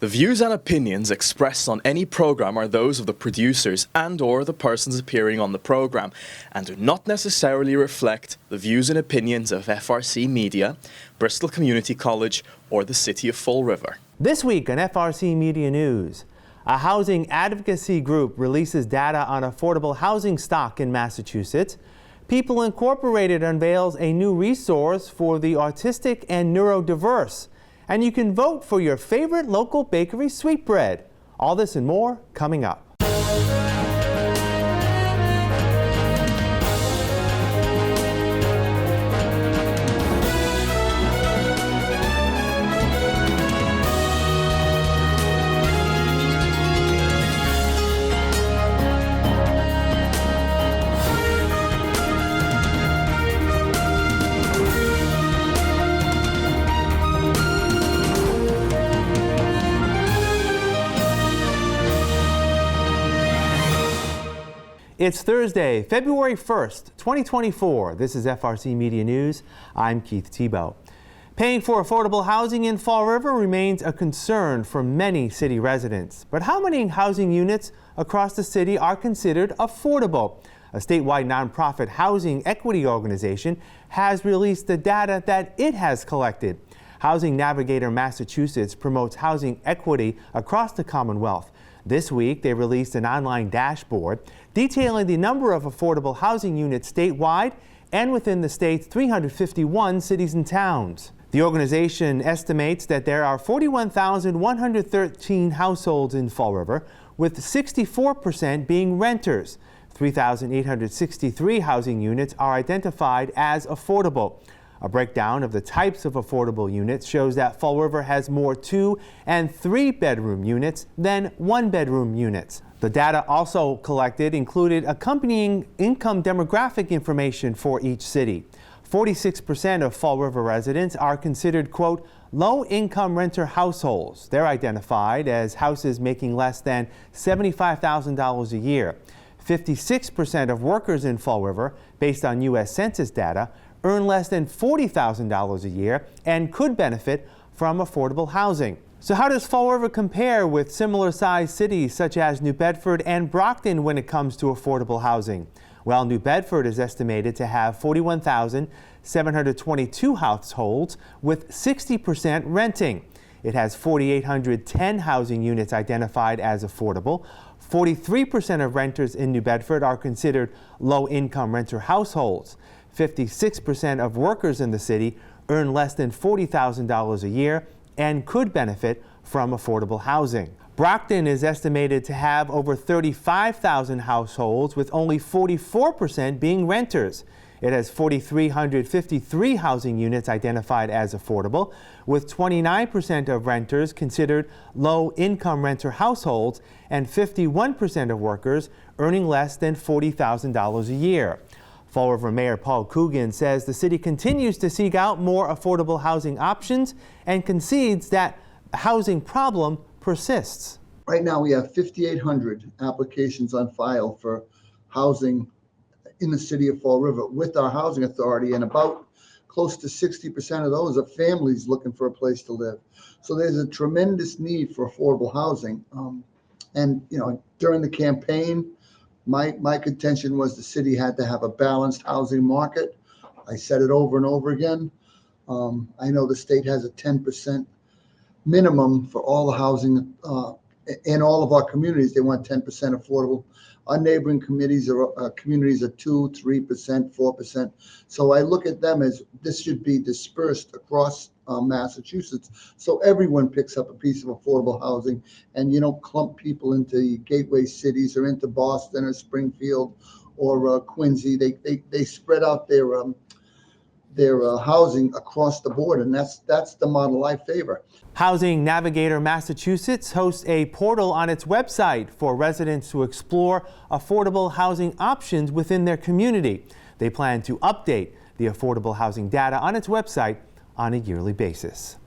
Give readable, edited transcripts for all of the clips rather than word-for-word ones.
The views and opinions expressed on any program are those of the producers and/or the persons appearing on the program and do not necessarily reflect the views and opinions of FRCMedia, Bristol Community College, or the City of Fall River. This week on FRCmedia News, a housing advocacy group releases data on affordable housing stock in Massachusetts. People Incorporated unveils a new resource for the autistic and neurodiverse. And you can vote for your favorite local bakery sweetbread. All this and more coming up. It's Thursday, February 1st, 2024. This is FRCmedia News. I'm Keith Tebow. Paying for affordable housing in Fall River remains a concern for many city residents. But how many housing units across the city are considered affordable? A statewide nonprofit housing equity organization has released the data that it has collected. Housing Navigator Massachusetts promotes housing equity across the Commonwealth. This week, they released an online dashboard detailing the number of affordable housing units statewide and within the state's 351 cities and towns. The organization estimates that there are 41,113 households in Fall River, with 64% being renters. 3,863 housing units are identified as affordable. A breakdown of the types of affordable units shows that Fall River has more 2- and 3-bedroom units than 1-bedroom units. The data also collected included accompanying income demographic information for each city. 46% of Fall River residents are considered, quote, low-income renter households. They're identified as houses making less than $75,000 a year. 56% of workers in Fall River, based on U.S. Census data, earn less than $40,000 a year and could benefit from affordable housing. So how does Fall River compare with similar-sized cities such as New Bedford and Brockton when it comes to affordable housing? Well, New Bedford is estimated to have 41,722 households with 60% renting. It has 4,810 housing units identified as affordable. 43% of renters in New Bedford are considered low-income renter households. 56% of workers in the city earn less than $40,000 a year and could benefit from affordable housing. Brockton is estimated to have over 35,000 households, with only 44% being renters. It has 4,353 housing units identified as affordable, with 29% of renters considered low-income renter households and 51% of workers earning less than $40,000 a year. Fall River Mayor Paul Coogan says the city continues to seek out more affordable housing options and concedes that the housing problem persists. Right now we have 5,800 applications on file for housing in the city of Fall River with our housing authority, and about close to 60% of those are families looking for a place to live. So there's a tremendous need for affordable housing. And you know, during the campaign, my contention was the city had to have a balanced housing market. I said it over and over again. I know the state has a 10% minimum for all the housing in all of our communities. They want 10% affordable. Our neighboring communities are 2%, 3%, 4%. So I look at them as this should be dispersed across Massachusetts, so everyone picks up a piece of affordable housing, and you don't clump people into gateway cities or into Boston or Springfield or Quincy. They spread out their housing across the board, and that's the model I favor. Housing Navigator Massachusetts hosts a portal on its website for residents to explore affordable housing options within their community. They plan to update the affordable housing data on its website on a yearly basis.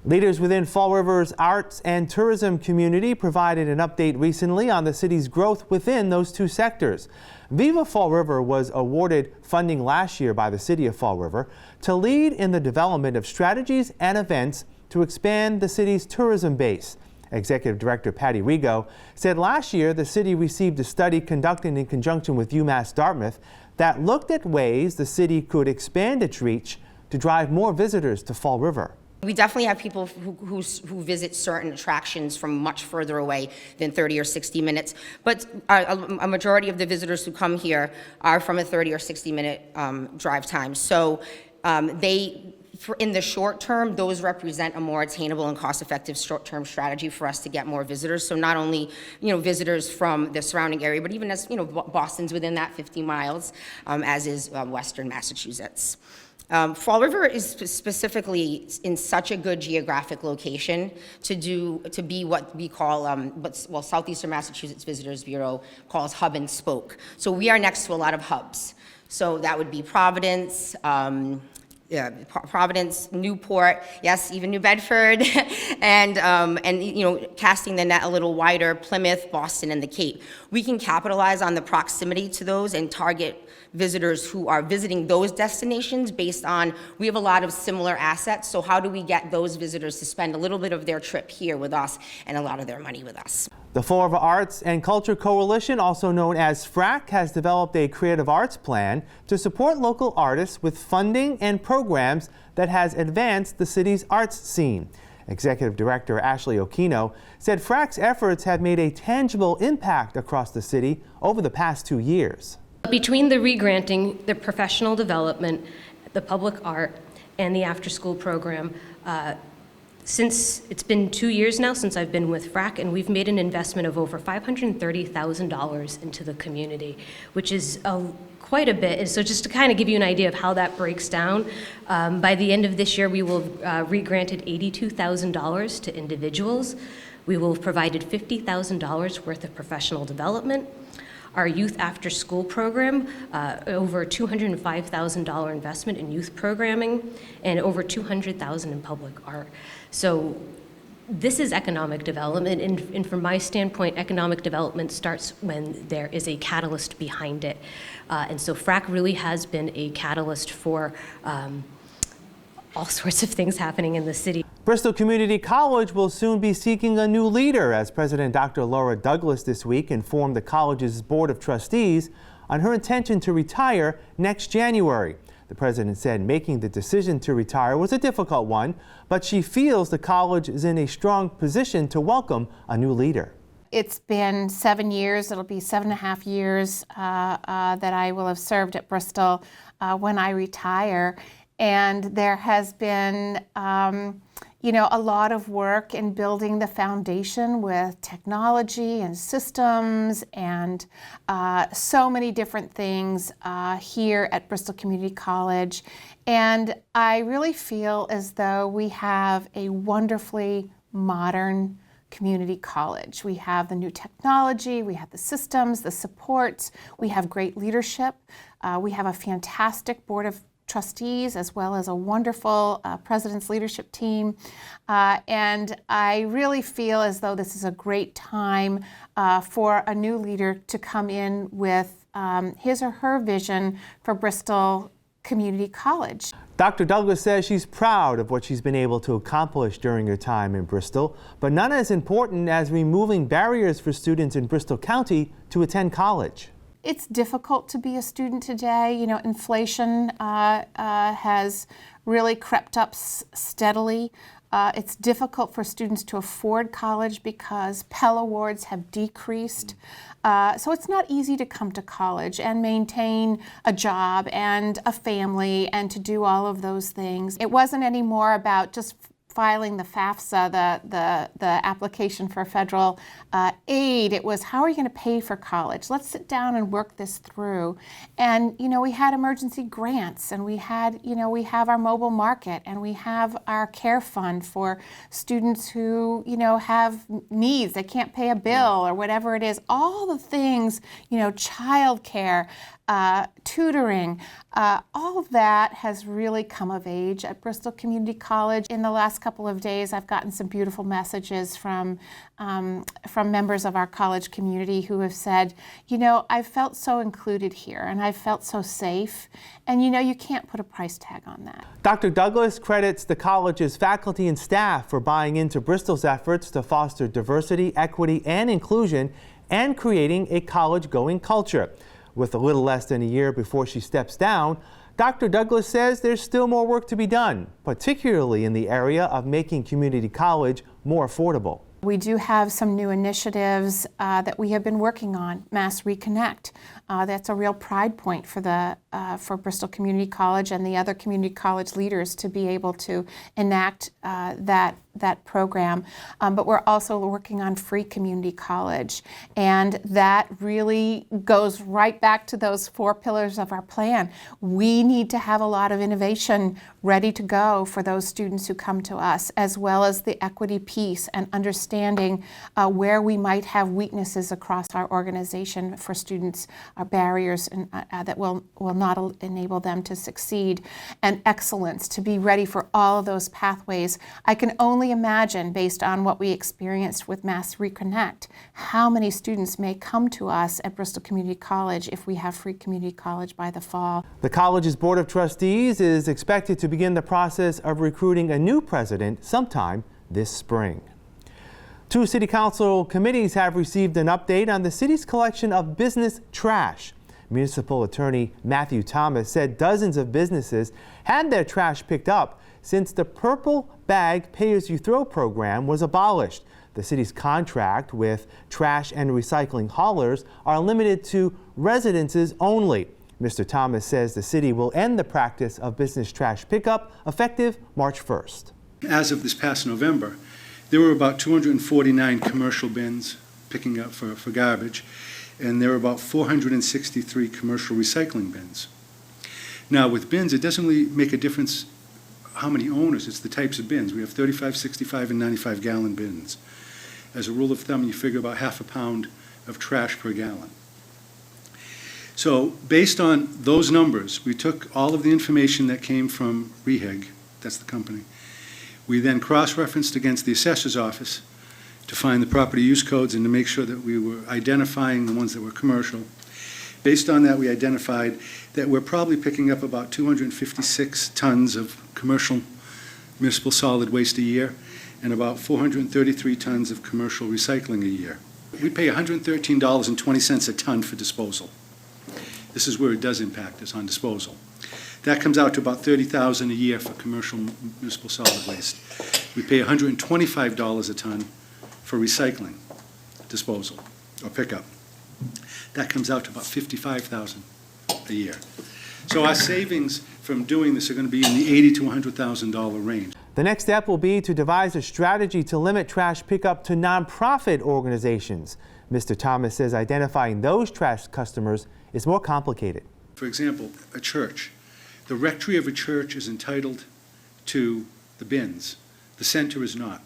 Leaders within Fall River's arts and tourism community provided an update recently on the city's growth within those two sectors. Viva Fall River was awarded funding last year by the City of Fall River to lead in the development of strategies and events to expand the city's tourism base. Executive Director Patty Rigo said last year the city received a study conducted in conjunction with UMass Dartmouth that looked at ways the city could expand its reach to drive more visitors to Fall River. We definitely have people who visit certain attractions from much further away than 30 or 60 minutes, but a majority of the visitors who come here are from a 30 or 60-minute drive time. So in the short term, those represent a more attainable and cost-effective short-term strategy for us to get more visitors. So not only, visitors from the surrounding area, but even as, Boston's within that 50 miles, as is Western Massachusetts. Fall River is specifically in such a good geographic location to be what we call, Southeastern Massachusetts Visitors Bureau calls hub and spoke. So we are next to a lot of hubs. So that would be Providence, Providence, Newport, yes, even New Bedford, and casting the net a little wider, Plymouth, Boston, and the Cape. We can capitalize on the proximity to those and target visitors who are visiting those destinations based on, we have a lot of similar assets, so how do we get those visitors to spend a little bit of their trip here with us and a lot of their money with us? The Fall River Arts and Culture Coalition, also known as FRAC, has developed a creative arts plan to support local artists with funding and programs that has advanced the city's arts scene. Executive Director Ashley Okino said FRAC's efforts have made a tangible impact across the city over the past 2 years. Between the regranting, the professional development, the public art, and the after-school program, since it's been 2 years now since I've been with FRAC, and we've made an investment of over $530,000 into the community, which is quite a bit. And so just to kind of give you an idea of how that breaks down, by the end of this year, we will regranted $82,000 to individuals. We will have provided $50,000 worth of professional development. Our youth after-school program, over $205,000 investment in youth programming, and over $200,000 in public art. So this is economic development, and from my standpoint, economic development starts when there is a catalyst behind it. And so FRAC really has been a catalyst for all sorts of things happening in the city. Bristol Community College will soon be seeking a new leader, as President Dr. Laura Douglas this week informed the college's Board of Trustees on her intention to retire next January. The president said making the decision to retire was a difficult one, but she feels the college is in a strong position to welcome a new leader. It's been 7 years, it'll be 7.5 years that I will have served at Bristol when I retire. And there has been a lot of work in building the foundation with technology and systems and so many different things here at Bristol Community College. And I really feel as though we have a wonderfully modern community college. We have the new technology, we have the systems, the supports, we have great leadership, we have a fantastic board of trustees, as well as a wonderful president's leadership team. And I really feel as though this is a great time for a new leader to come in with his or her vision for Bristol Community College. Dr. Douglas says she's proud of what she's been able to accomplish during her time in Bristol, but none as important as removing barriers for students in Bristol County to attend college. It's difficult to be a student today. Inflation has really crept up steadily. It's difficult for students to afford college because Pell Awards have decreased. So it's not easy to come to college and maintain a job and a family and to do all of those things. It wasn't anymore about just filing the FAFSA, the application for federal aid. It was, how are you going to pay for college? Let's sit down and work this through. And we had emergency grants, and we have our mobile market, and we have our care fund for students who have needs. They can't pay a bill or whatever it is. All the things, child care, tutoring, all of that has really come of age at Bristol Community College in the last couple couple of days, I've gotten some beautiful messages from members of our college community who have said, I felt so included here and I felt so safe. And you can't put a price tag on that. Dr. Douglas credits the college's faculty and staff for buying into Bristol's efforts to foster diversity, equity, and inclusion and creating a college-going culture. With a little less than a year before she steps down, Dr. Douglas says there's still more work to be done, particularly in the area of making community college more affordable. We do have some new initiatives that we have been working on. Mass Reconnect. That's a real pride point for Bristol Community College and the other community college leaders to be able to enact that program. But we're also working on free community college, and that really goes right back to those 4 pillars of our plan. We need to have a lot of innovation ready to go for those students who come to us, as well as the equity piece and understanding where we might have weaknesses across our organization for students, our barriers that will not enable them to succeed, and excellence, to be ready for all of those pathways. I can only imagine, based on what we experienced with Mass Reconnect, how many students may come to us at Bristol Community College if we have free community college by the fall. The college's Board of Trustees is expected to begin the process of recruiting a new president sometime this spring. 2 city council committees have received an update on the city's collection of business trash. Municipal Attorney Matthew Thomas said dozens of businesses had their trash picked up since the Purple Bag Pay-As-You-Throw program was abolished. The city's contract with trash and recycling haulers are limited to residences only. Mr. Thomas says the city will end the practice of business trash pickup effective March 1st. As of this past November, there were about 249 commercial bins picking up for garbage, and there were about 463 commercial recycling bins. Now, with bins, it doesn't really make a difference how many owners, it's the types of bins. We have 35, 65, and 95-gallon bins. As a rule of thumb, you figure about half a pound of trash per gallon. So based on those numbers, we took all of the information that came from REHAG, that's the company. We then cross-referenced against the assessor's office to find the property use codes and to make sure that we were identifying the ones that were commercial. Based on that, we identified that we're probably picking up about 256 tons of commercial municipal solid waste a year and about 433 tons of commercial recycling a year. We pay $113.20 a ton for disposal. This is where it does impact us on disposal. That comes out to about $30,000 a year for commercial municipal solid waste. We pay $125 a ton for recycling disposal or pickup. That comes out to about $55,000 a year. So our savings from doing this are going to be in the $80,000 to $100,000 range. The next step will be to devise a strategy to limit trash pickup to nonprofit organizations. Mr. Thomas says identifying those trash customers is more complicated. For example, a church. The rectory of a church is entitled to the bins. The center is not.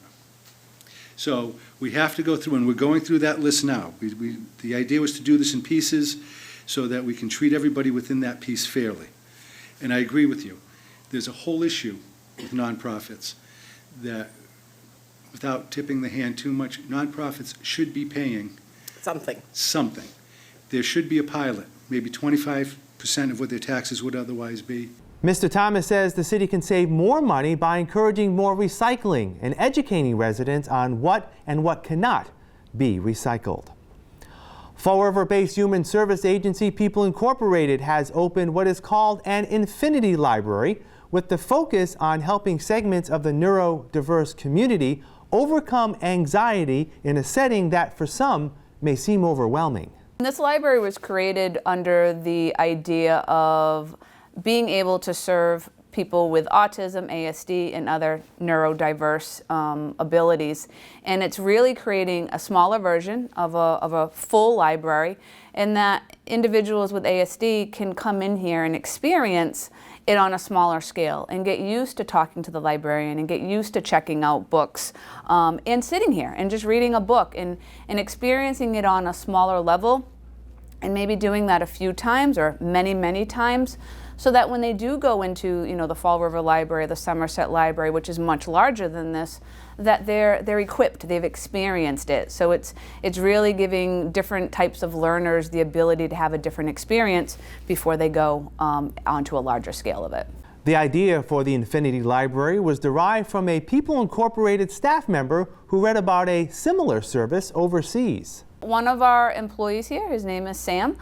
So we have to go through, and we're going through that list now. The idea was to do this in pieces so that we can treat everybody within that piece fairly. And I agree with you. There's a whole issue with nonprofits that, without tipping the hand too much, nonprofits should be paying something. There should be a pilot, maybe 25% of what their taxes would otherwise be. Mr. Thomas says the city can save more money by encouraging more recycling and educating residents on what and what cannot be recycled. Fall River-based human service agency People Incorporated has opened what is called an Infinity Library with the focus on helping segments of the neurodiverse community overcome anxiety in a setting that for some may seem overwhelming. This library was created under the idea of being able to serve people with autism, ASD, and other neurodiverse abilities. And it's really creating a smaller version of a full library, and that individuals with ASD can come in here and experience it on a smaller scale and get used to talking to the librarian and get used to checking out books and sitting here and just reading a book and experiencing it on a smaller level, and maybe doing that a few times or many, many times, so that when they do go into, the Fall River Library, the Somerset Library, which is much larger than this, that they're equipped, they've experienced it. So it's really giving different types of learners the ability to have a different experience before they go onto a larger scale of it. The idea for the Infinity Library was derived from a People Incorporated staff member who read about a similar service overseas. One of our employees here, his name is Sam.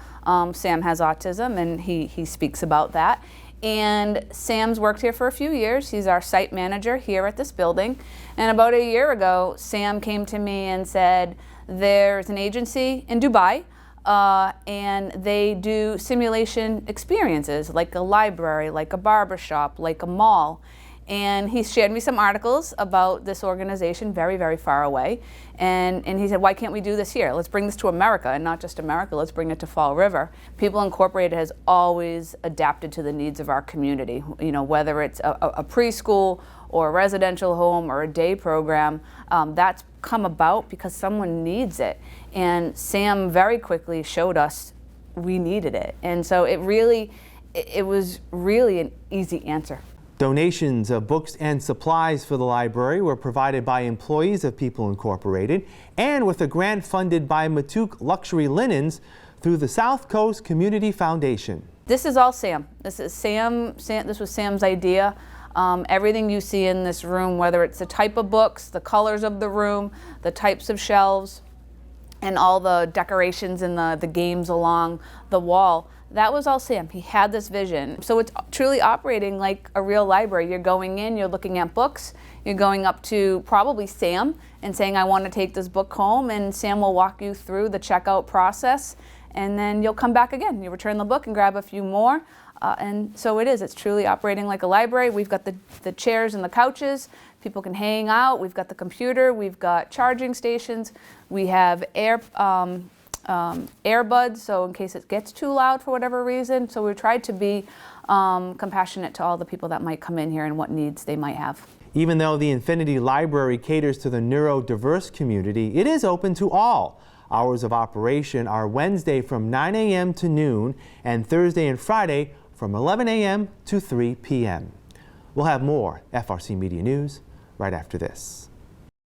Sam has autism, and he speaks about that. And Sam's worked here for a few years. He's our site manager here at this building. And about a year ago, Sam came to me and said, there's an agency in Dubai, and they do simulation experiences, like a library, like a barbershop, like a mall. And he shared me some articles about this organization very, very far away. And he said, why can't we do this here? Let's bring this to America, and not just America, let's bring it to Fall River. People Incorporated has always adapted to the needs of our community, whether it's a preschool or a residential home or a day program, that's come about because someone needs it. And Sam very quickly showed us we needed it. And so it was really an easy answer. Donations of books and supplies for the library were provided by employees of People Incorporated and with a grant funded by Matuk Luxury Linens through the South Coast Community Foundation. This is all Sam. This was Sam's idea. Everything you see in this room, whether it's the type of books, the colors of the room, the types of shelves, and all the decorations and the games along the wall, that was all Sam. He had this vision. So it's truly operating like a real library. You're going in, you're looking at books, you're going up to probably Sam and saying, I want to take this book home, and Sam will walk you through the checkout process, and then you'll come back again. You return the book and grab a few more. And so it's truly operating like a library. We've got the chairs and the couches. People can hang out. We've got the computer. We've got charging stations. We have earbuds, so in case it gets too loud for whatever reason. So we tried to be compassionate to all the people that might come in here and what needs they might have. Even though the Infinity Library caters to the neurodiverse community, it is open to all. Hours of operation are Wednesday from 9 a.m. to noon and Thursday and Friday from 11 a.m. to 3 p.m. We'll have more FRC Media News right after this.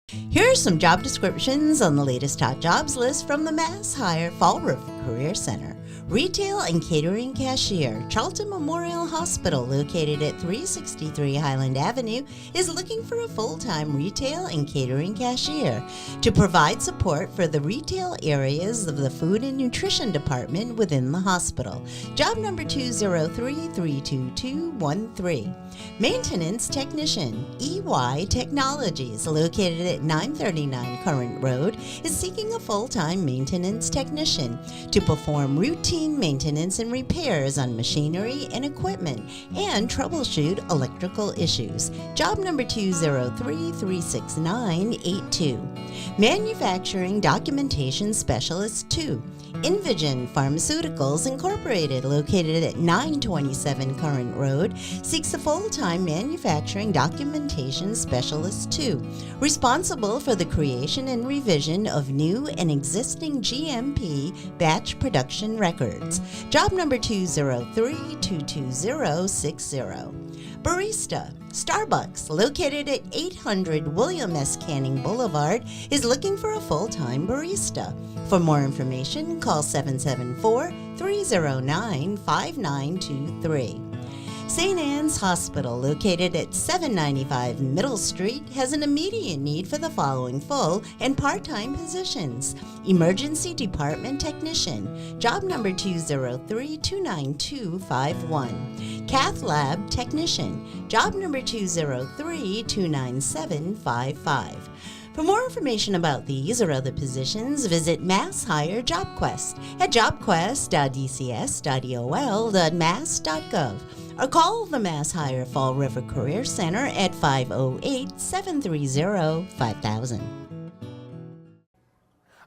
Here are some job descriptions on the latest hot jobs list from the Mass Hire Fall River Career Center. Retail and catering cashier. Charlton Memorial Hospital, located at 363 Highland Avenue, is looking for a full-time retail and catering cashier to provide support for the retail areas of the food and nutrition department within the hospital. Job number 203-32213. Maintenance technician. EY Technologies, located at 939 Current Road, is seeking a full-time maintenance technician to perform routine maintenance and repairs on machinery and equipment and troubleshoot electrical issues. Job number 203-36982. Manufacturing Documentation Specialist 2. Envision Pharmaceuticals Incorporated, located at 927 Current Road, seeks a full-time manufacturing documentation specialist 2, responsible for the creation and revision of new and existing GMP batch production records. Job number 203-22060. Barista. Starbucks, located at 800 William S. Canning Boulevard, is looking for a full-time barista. For more information, call 774-309-5923. St. Anne's Hospital, located at 795 Middle Street, has an immediate need for the following full and part-time positions. Emergency Department Technician, job number 203-29251. Cath Lab Technician, job number 203-29755. For more information about these or other positions, visit Mass Hire JobQuest at jobquest.dcs.ol.mass.gov or call the Mass Hire Fall River Career Center at 508-730-5000.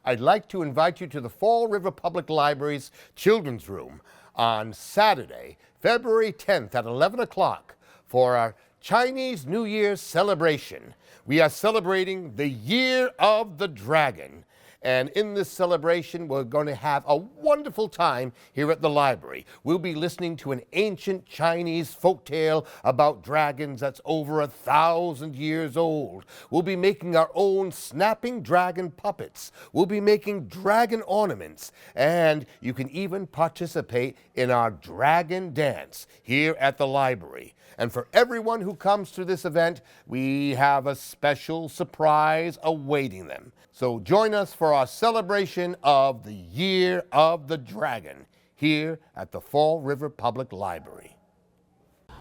I'd like to invite you to the Fall River Public Library's Children's Room on Saturday, February 10th at 11 o'clock for our Chinese New Year's celebration. We are celebrating the Year of the Dragon, And in this celebration, we're going to have a wonderful time here at the library. We'll be listening to an ancient Chinese folktale about dragons that's over 1,000 years old. We'll be making our own snapping dragon puppets. We'll be making dragon ornaments. And you can even participate in our dragon dance here at the library. And for everyone who comes to this event, we have a special surprise awaiting them. So join us for our celebration of the Year of the Dragon here at the Fall River Public Library.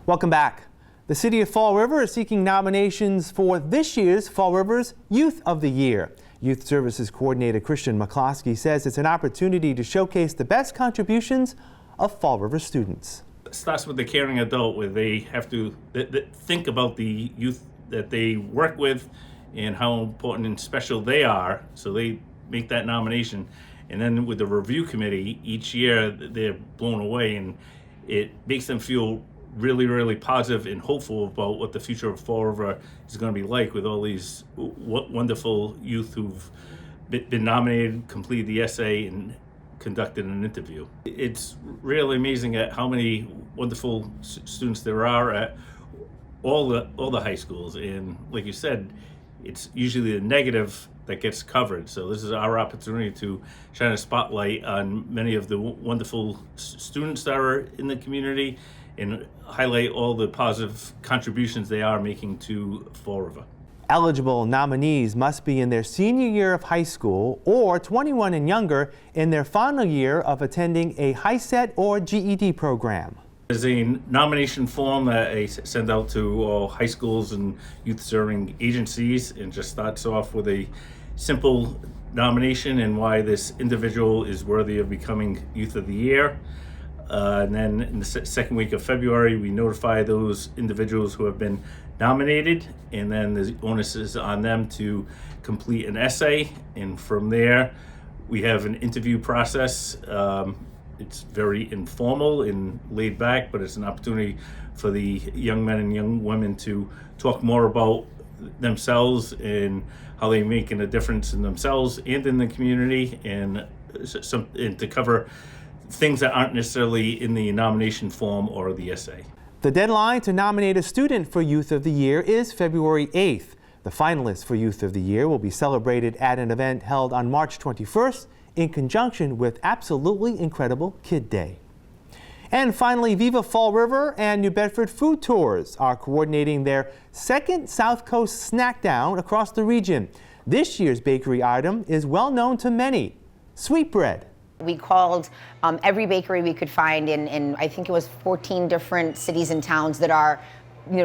Welcome back. The City of Fall River is seeking nominations for this year's Fall River's Youth of the Year. Youth Services Coordinator Christian McCloskey says it's an opportunity to showcase the best contributions of Fall River students. It starts with the caring adult, where they have to think about the youth that they work with and how important and special they are, so they make that nomination. And then with the review committee, each year they're blown away, and it makes them feel really, really positive and hopeful about what the future of Fall River is going to be like, with all these wonderful youth who've been nominated, completed the essay, and conducted an interview. It's really amazing at how many wonderful students there are at all the high schools, and like you said, it's usually the negative that gets covered. So this is our opportunity to shine a spotlight on many of the wonderful students that are in the community and highlight all the positive contributions they are making to Fall River. Eligible nominees must be in their senior year of high school or 21 and younger in their final year of attending a HiSET or GED program. There's a nomination form that I send out to all high schools and youth serving agencies, and just starts off with a simple nomination and why this individual is worthy of becoming Youth of the Year. And then in the second week of February, we notify those individuals who have been nominated, and then the onus is on them to complete an essay. And from there, we have an interview process. It's very informal and laid back, but it's an opportunity for the young men and young women to talk more about themselves and how they're making a difference in themselves and in the community, and to cover things that aren't necessarily in the nomination form or the essay. The deadline to nominate a student for Youth of the Year is February 8th. The finalists for Youth of the Year will be celebrated at an event held on March 21st in conjunction with Absolutely Incredible Kid Day. And finally, Viva Fall River and New Bedford Food Tours are coordinating their second SouthCoast Snackdown across the region. This year's bakery item is well known to many: sweetbread. We called every bakery we could find in I think it was 14 different cities and towns that are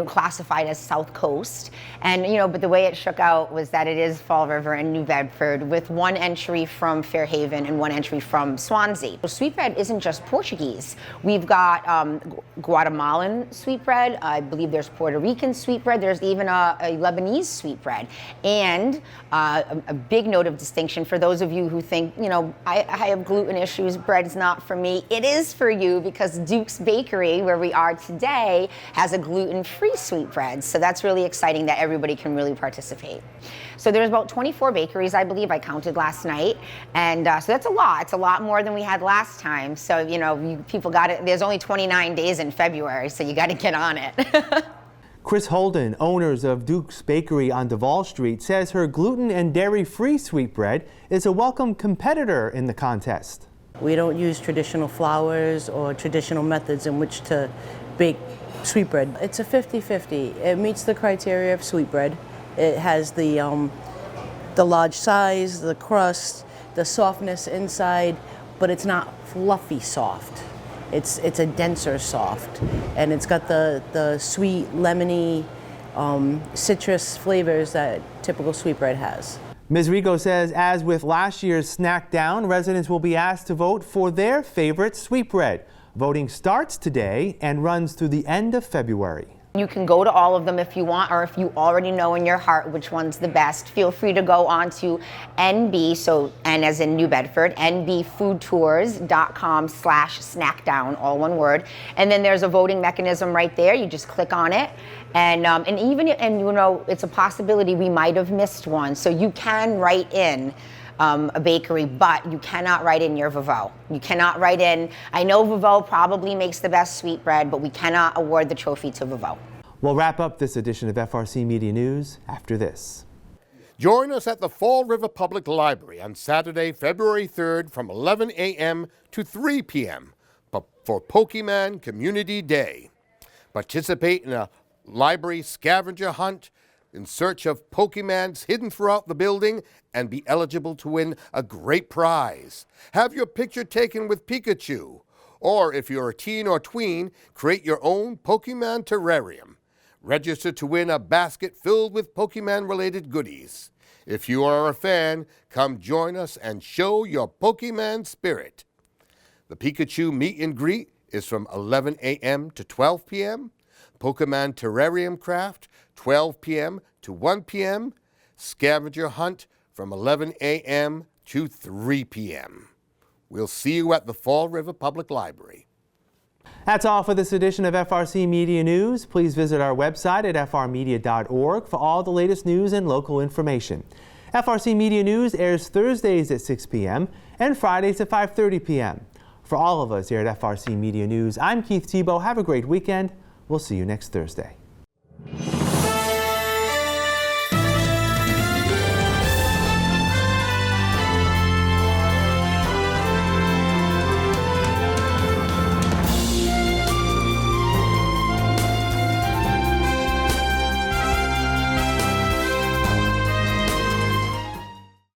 classified as South Coast. And, but the way it shook out was that it is Fall River and New Bedford, with one entry from Fairhaven and one entry from Swansea. So sweetbread isn't just Portuguese. We've got Guatemalan sweetbread. I believe there's Puerto Rican sweetbread. There's even a Lebanese sweetbread. And a big note of distinction for those of you who think, I have gluten issues, bread's not for me. It is for you, because Duke's Bakery, where we are today, has a gluten-free sweetbread. So that's really exciting that everybody can really participate. So there's about 24 bakeries, I believe, I counted last night. And so that's a lot. It's a lot more than we had last time. So, people got it. There's only 29 days in February, so you got to get on it. Chris Holden, owners of Duke's Bakery on Duval Street, says her gluten and dairy-free sweetbread is a welcome competitor in the contest. We don't use traditional flours or traditional methods in which to bake sweetbread. It's a 50-50. It meets the criteria of sweetbread. It has the large size, the crust, the softness inside, but it's not fluffy soft. It's a denser soft, and it's got the sweet, lemony, citrus flavors that typical sweetbread has. Ms. Rigo says, as with last year's Snack Down, residents will be asked to vote for their favorite sweetbread. Voting starts today and runs through the end of February. You can go to all of them if you want, or if you already know in your heart which one's the best, feel free to go on to NB, so N as in New Bedford, nbfoodtours.com/snackdown, all one word. And then there's a voting mechanism right there. You just click on it. And it's a possibility we might have missed one. So you can write in a bakery, but you cannot write in your VAVO. You cannot write in, I know VAVO probably makes the best sweetbread, but we cannot award the trophy to VAVO. We'll wrap up this edition of FRC Media News after this. Join us at the Fall River Public Library on Saturday, February 3rd from 11 a.m. to 3 p.m. for Pokemon Community Day. Participate in a library scavenger hunt in search of Pokemons hidden throughout the building and be eligible to win a great prize. Have your picture taken with Pikachu. Or if you're a teen or tween, create your own Pokemon terrarium. Register to win a basket filled with Pokemon-related goodies. If you are a fan, come join us and show your Pokemon spirit. The Pikachu meet and greet is from 11 a.m. to 12 p.m. Pokemon Terrarium Craft, 12 p.m. to 1 p.m. Scavenger Hunt from 11 a.m. to 3 p.m. We'll see you at the Fall River Public Library. That's all for this edition of FRC Media News. Please visit our website at frmedia.org for all the latest news and local information. FRC Media News airs Thursdays at 6 p.m. and Fridays at 5:30 p.m. For all of us here at FRC Media News, I'm Keith Tebow. Have a great weekend. We'll see you next Thursday.